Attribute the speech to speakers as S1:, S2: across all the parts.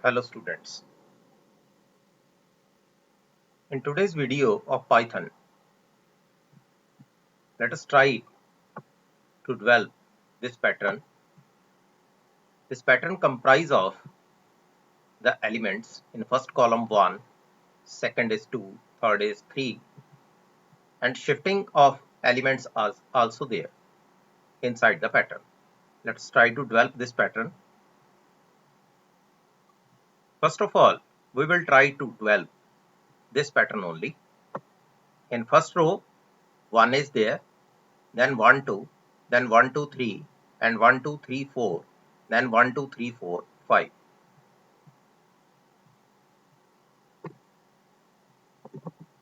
S1: Hello students. In today's video of Python, let us try to develop this pattern. This pattern comprises of the elements in first column 1, second is 2, third is 3, and shifting of elements are also there inside the pattern. Let's try to develop this pattern. First of all, we will try to develop this pattern only. In first row, 1 is there, then 1, 2, then 1, 2, 3, and 1, 2, 3, 4, then 1, 2, 3, 4, 5.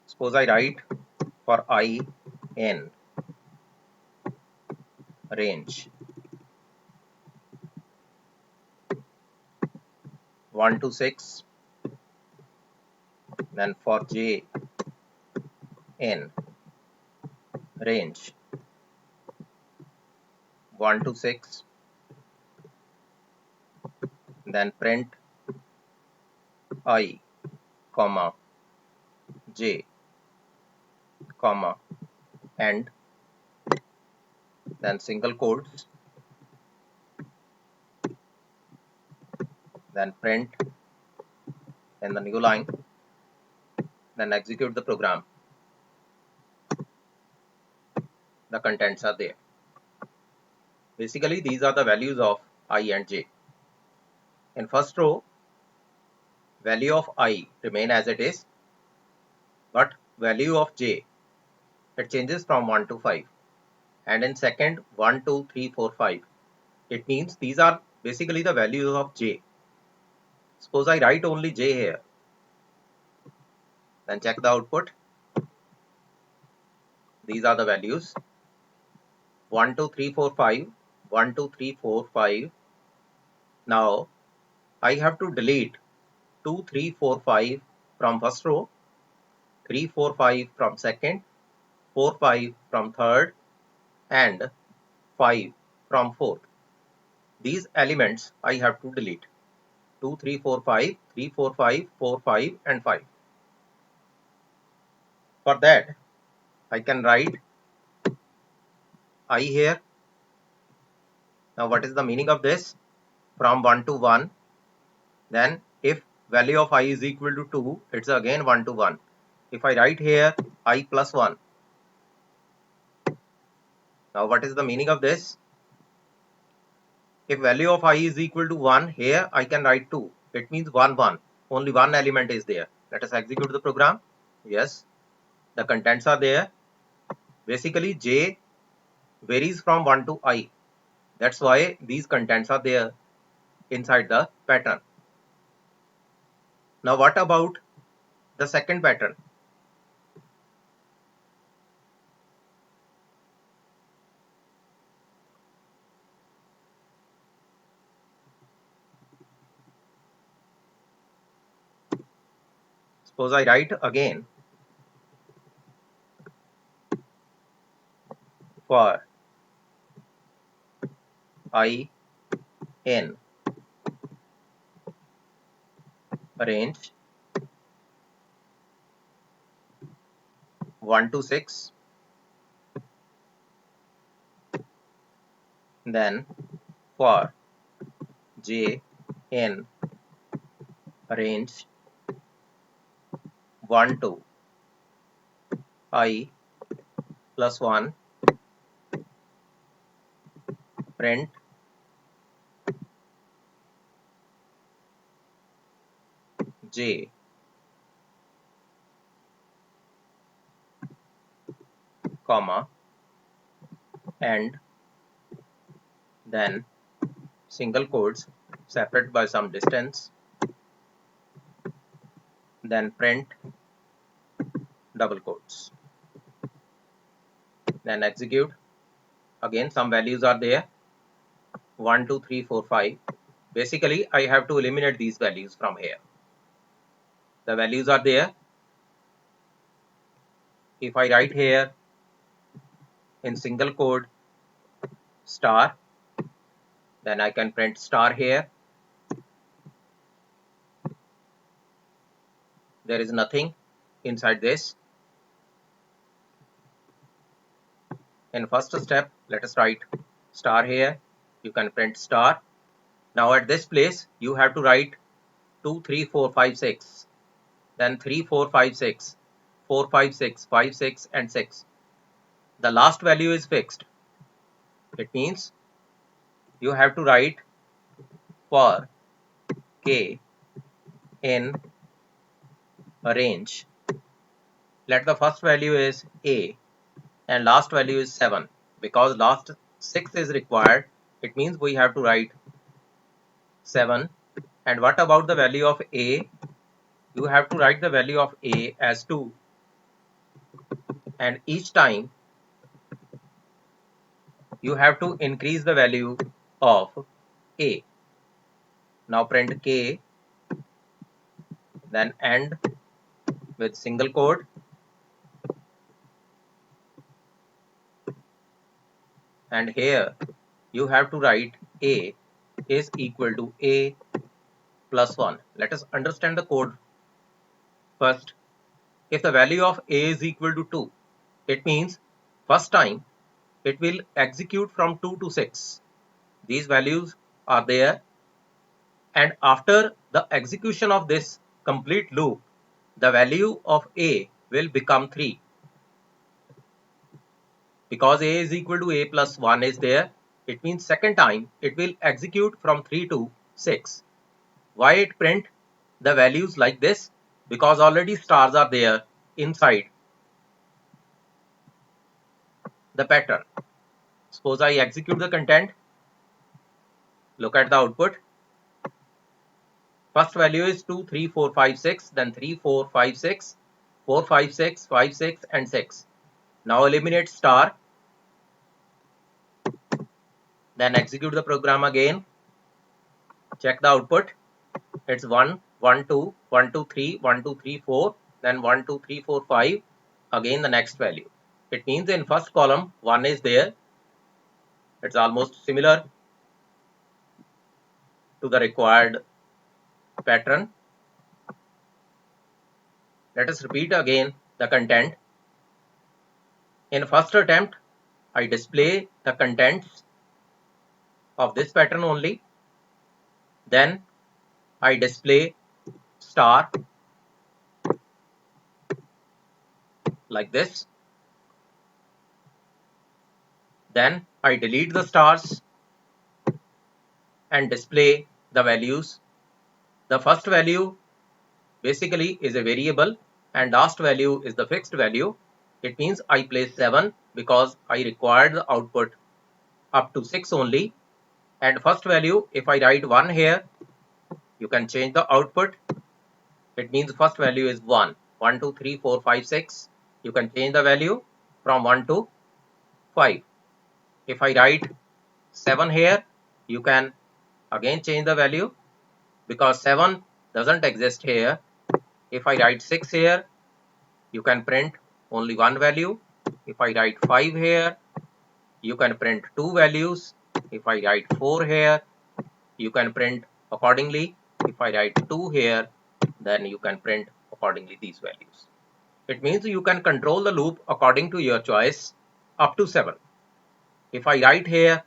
S1: Suppose I write for I in range 1 to 6, then for j in range 1 to 6, then print I comma j comma and then single quotes, then print in the new line, then execute the program. The contents are there. Basically, these are the values of I and j. In first row, value of I remain as it is, but value of j, it changes from 1 to 5. And in second, 1, 2, 3, 4, 5. It means these are basically the values of j. Suppose I write only j here, then check the output. These are the values 1, 2, 3, 4, 5, 1, 2, 3, 4, 5. Now I have to delete 2, 3, 4, 5 from first row, 3, 4, 5 from second, 4, 5 from third, and 5 from fourth. These elements I have to delete 2, 3, 4, 5, 3, 4, 5, 4, 5, and 5. For that, I can write I here. Now what is the meaning of this? From 1 to 1, then if value of I is equal to 2, it's again 1 to 1. If I write here I plus 1, now what is the meaning of this? If value of I is equal to 1, here I can write 2. It means 1, 1. Only one element is there. Let us execute the program. Yes, the contents are there. Basically, j varies from 1 to I. That's why these contents are there inside the pattern. Now what about the second pattern? Suppose I write again for I in range 1 to 6, then for j in range 1 to I plus 1, print j comma and then single quotes separate by some distance, then print double quotes, then execute. Again some values are there 1, 2, 3, 4, 5. Basically I have to eliminate these values from here. The values are there. If I write here in single quote star, then I can print star here. there is nothing inside this. In first step, let us write star here. You can print star. Now at this place, you have to write 2, 3, 4, 5, 6. Then 3, 4, 5, 6. 4, 5, 6, 5, 6, and 6. The last value is fixed. It means you have to write for k in a range. Let the first value is a and last value is 7. Because last 6 is required, it means we have to write 7. And what about the value of a? You have to write the value of a as 2. And each time you have to increase the value of a. Now print k, then end with single quote, and here you have to write a is equal to a plus 1. Let us understand the code first. If the value of a is equal to 2, it means first time it will execute from 2 to 6. These values are there, and after the execution of this complete loop, the value of a will become 3. Because a is equal to a plus 1 is there, it means second time it will execute from 3 to 6. Why it print the values like this? Because already stars are there inside the pattern. Suppose I execute the content. Look at the output. First value is 2, 3, 4, 5, 6, then 3, 4, 5, 6, 4, 5, 6, 5, 6, and 6. Now eliminate star. Then execute the program again. Check the output. It's 1, 1, 2, 1, 2, 3, 1, 2, 3, 4, then 1, 2, 3, 4, 5. Again the next value. It means in first column 1 is there. It's almost similar to the required pattern. Let us repeat again the content. In first attempt, I display the contents of this pattern only. Then I display star like this. Then I delete the stars and display the values. The first value basically is a variable and last value is the fixed value. It means I place 7 because I required the output up to 6 only. And first value, if I write 1 here, you can change the output. It means first value is 1. 1, 2, 3, 4, 5, 6. You can change the value from 1 to 5. If I write 7 here, you can again change the value because 7 doesn't exist here. If I write 6 here, you can print only one value. If I write 5 here, you can print two values. If I write 4 here, you can print accordingly. If I write 2 here, then you can print accordingly these values. It means you can control the loop according to your choice up to 7. If I write here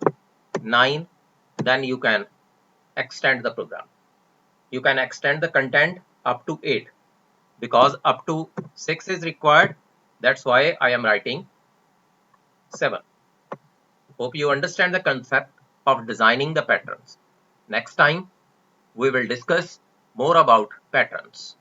S1: 9, then you can extend the program. You can extend the content up to 8 because up to 6 is required. That's why I am writing 7. Hope you understand the concept of designing the patterns. Next time, we will discuss more about patterns.